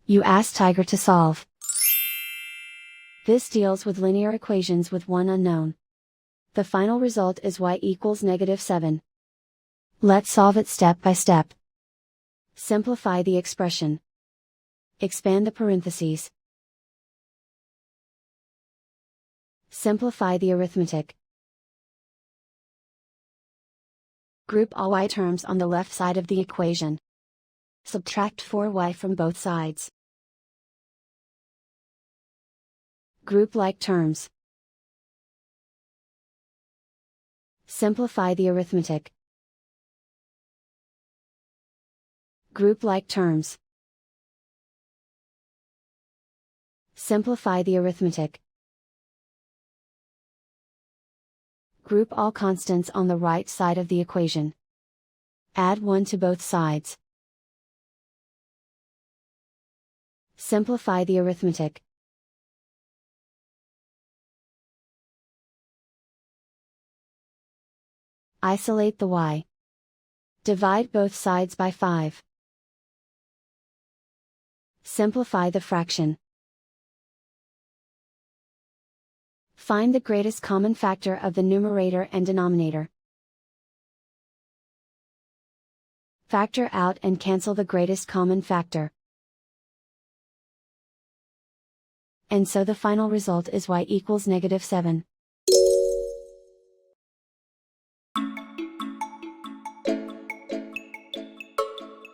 You ask Tiger to solve. This deals with linear equations with one unknown. The final result is y equals -7. Let's solve it step by step. Simplify the expression. Expand the parentheses. Simplify the arithmetic. Group all y terms on the left side of the equation. Subtract 4y from both sides. Group like terms. Simplify the arithmetic. Group like terms. Simplify the arithmetic. Group all constants on the right side of the equation. Add 1 to both sides. Simplify the arithmetic. Isolate the y. Divide both sides by 5. Simplify the fraction. Find the greatest common factor of the numerator and denominator. Factor out and cancel the greatest common factor. And so the final result is y equals -7.